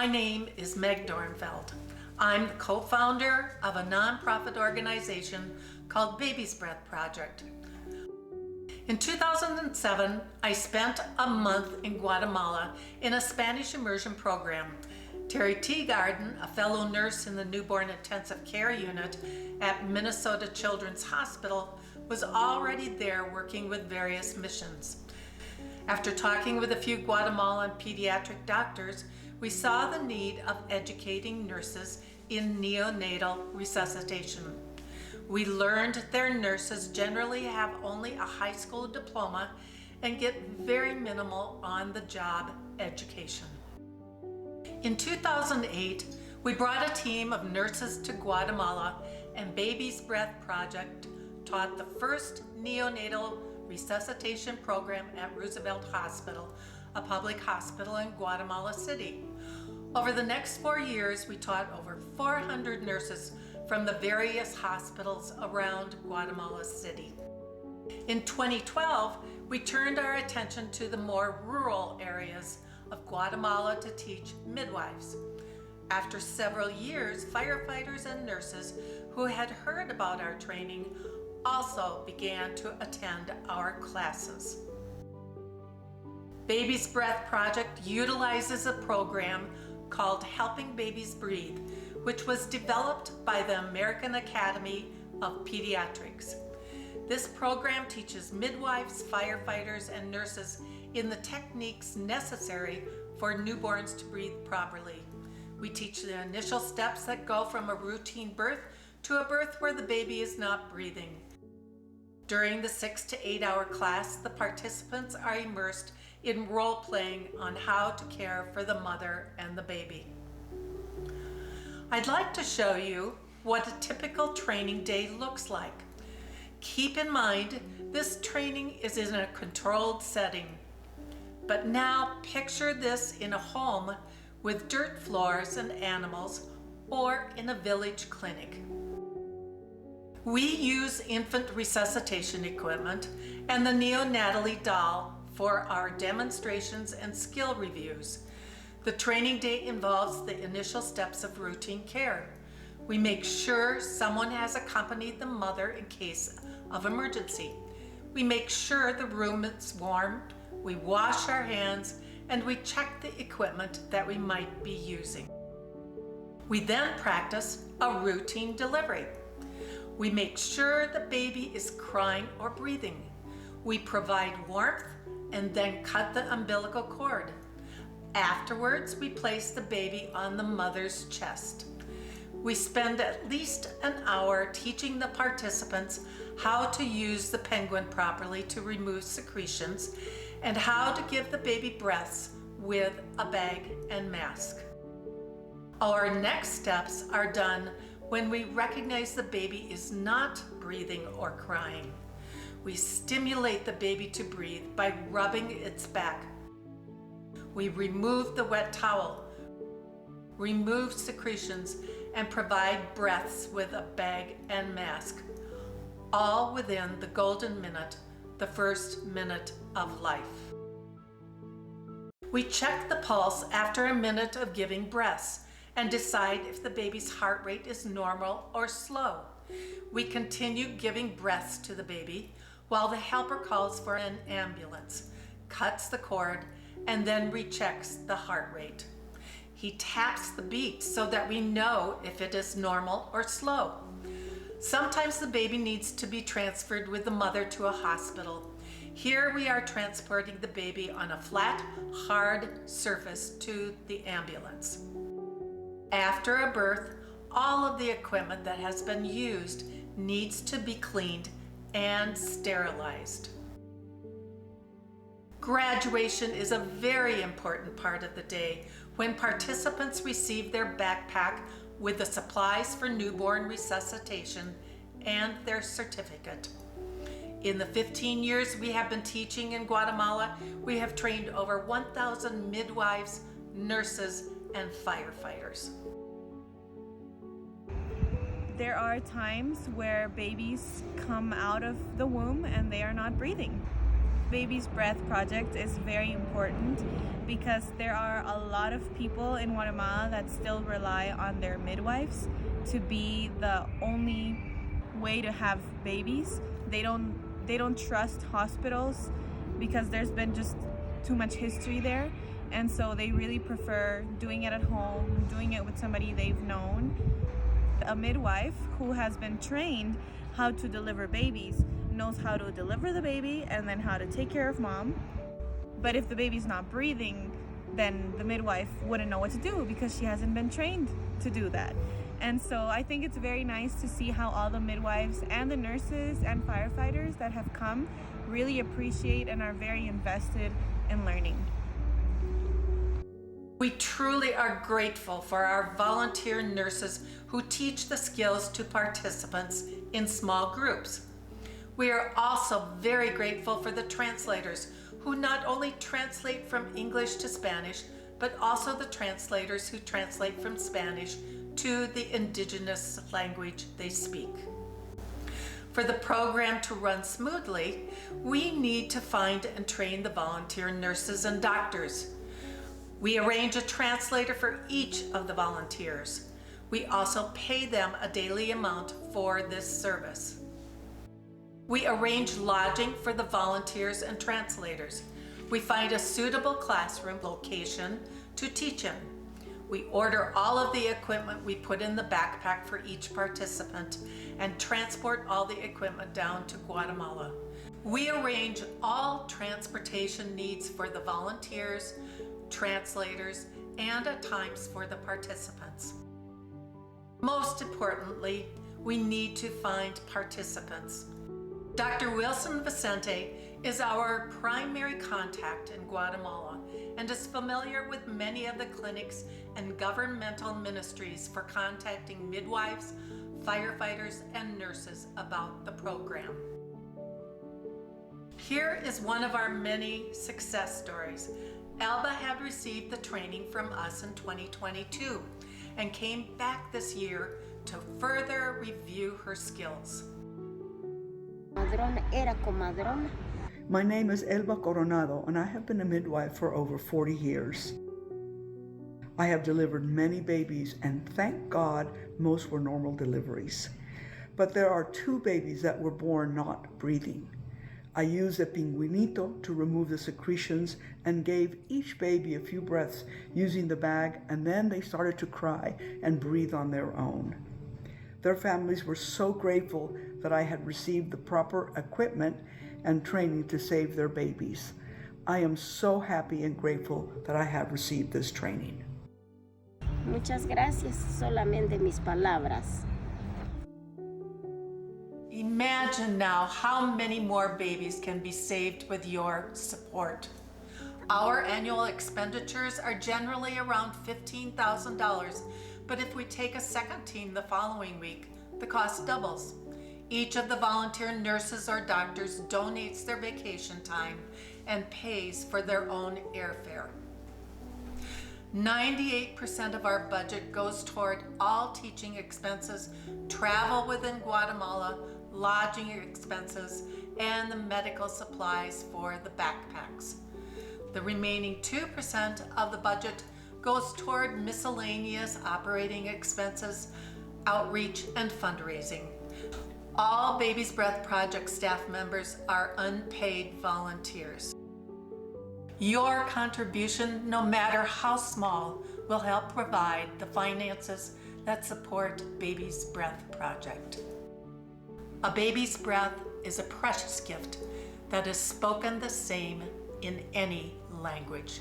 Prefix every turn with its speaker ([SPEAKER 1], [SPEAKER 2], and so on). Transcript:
[SPEAKER 1] My name is Meg Dornfeld. I'm the co-founder of a nonprofit organization called Baby's Breath Project. In 2007, I spent a month in Guatemala in a Spanish immersion program. Terry Teagarden, a fellow nurse in the newborn intensive care unit at Minnesota Children's Hospital, was already there working with various missions. After talking with a few Guatemalan pediatric doctors, we saw the need of educating nurses in neonatal resuscitation. We learned their nurses generally have only a high school diploma and get very minimal on-the-job education. In 2008, we brought a team of nurses to Guatemala, and Baby's Breath Project taught the first neonatal resuscitation program at Roosevelt Hospital, a public hospital in Guatemala City. Over the next 4 years, we taught over 400 nurses from the various hospitals around Guatemala City. In 2012, we turned our attention to the more rural areas of Guatemala to teach midwives. After several years, firefighters and nurses who had heard about our training also began to attend our classes. Baby's Breath Project utilizes a program called Helping Babies Breathe, which was developed by the American Academy of Pediatrics. This program teaches midwives, firefighters, and nurses in the techniques necessary for newborns to breathe properly. We teach the initial steps that go from a routine birth to a birth where the baby is not breathing. During the 6 to 8 hour class, the participants are immersed in role-playing on how to care for the mother and the baby. I'd like to show you what a typical training day looks like. Keep in mind, this training is in a controlled setting. But now picture this in a home with dirt floors and animals, or in a village clinic. We use infant resuscitation equipment and the neonatally doll for our demonstrations and skill reviews. The training day involves the initial steps of routine care. We make sure someone has accompanied the mother in case of emergency. We make sure the room is warm, we wash our hands, and we check the equipment that we might be using. We then practice a routine delivery. We make sure the baby is crying or breathing. We provide warmth and then cut the umbilical cord. Afterwards, we place the baby on the mother's chest. We spend at least an hour teaching the participants how to use the penguin properly to remove secretions and how to give the baby breaths with a bag and mask. Our next steps are done when we recognize the baby is not breathing or crying. We stimulate the baby to breathe by rubbing its back. We remove the wet towel, remove secretions, and provide breaths with a bag and mask, all within the golden minute, the first minute of life. We check the pulse after a minute of giving breaths and decide if the baby's heart rate is normal or slow. We continue giving breaths to the baby while the helper calls for an ambulance, cuts the cord, and then rechecks the heart rate. He taps the beat so that we know if it is normal or slow. Sometimes the baby needs to be transferred with the mother to a hospital. Here we are transporting the baby on a flat, hard surface to the ambulance. After a birth, all of the equipment that has been used needs to be cleaned and sterilized. Graduation is a very important part of the day when participants receive their backpack with the supplies for newborn resuscitation and their certificate. In the 15 years we have been teaching in Guatemala, we have trained over 1,000 midwives, nurses, and firefighters.
[SPEAKER 2] There are times where babies come out of the womb and they are not breathing. Baby's Breath project is very important because there are a lot of people in Guatemala that still rely on their midwives to be the only way to have babies. They don't trust hospitals because there's been just too much history there, and so they really prefer doing it at home, doing it with somebody they've known. A midwife who has been trained how to deliver babies knows how to deliver the baby and then how to take care of mom. But if the baby's not breathing, then the midwife wouldn't know what to do because she hasn't been trained to do that. And so I think it's very nice to see how all the midwives and the nurses and firefighters that have come really appreciate and are very invested in learning.
[SPEAKER 1] We truly are grateful for our volunteer nurses who teach the skills to participants in small groups. We are also very grateful for the translators who not only translate from English to Spanish, but also the translators who translate from Spanish to the indigenous language they speak. For the program to run smoothly, we need to find and train the volunteer nurses and doctors. We arrange a translator for each of the volunteers. We also pay them a daily amount for this service. We arrange lodging for the volunteers and translators. We find a suitable classroom location to teach in. We order all of the equipment we put in the backpack for each participant and transport all the equipment down to Guatemala. We arrange all transportation needs for the volunteers, translators, and at times for the participants. Most importantly, we need to find participants. Dr. Wilson Vicente is our primary contact in Guatemala and is familiar with many of the clinics and governmental ministries for contacting midwives, firefighters, and nurses about the program. Here is one of our many success stories. Alba had received the training from us in 2022 and came back this year to further review her skills.
[SPEAKER 3] My name is Elba Coronado, and I have been a midwife for over 40 years. I have delivered many babies, and thank God most were normal deliveries. But there are 2 babies that were born not breathing. I used a pinguinito to remove the secretions and gave each baby a few breaths using the bag, and then they started to cry and breathe on their own. Their families were so grateful that I had received the proper equipment and training to save their babies. I am so happy and grateful that I have received this training.
[SPEAKER 4] Muchas gracias, solamente mis palabras.
[SPEAKER 1] Imagine now how many more babies can be saved with your support. Our annual expenditures are generally around $15,000, but if we take a second team the following week, the cost doubles. Each of the volunteer nurses or doctors donates their vacation time and pays for their own airfare. 98% of our budget goes toward all teaching expenses, travel within Guatemala, lodging expenses, and the medical supplies for the backpacks. The remaining 2% of the budget goes toward miscellaneous operating expenses, outreach, and fundraising. All Baby's Breath Project staff members are unpaid volunteers. Your contribution, no matter how small, will help provide the finances that support Baby's Breath Project. A baby's breath is a precious gift that is spoken the same in any language.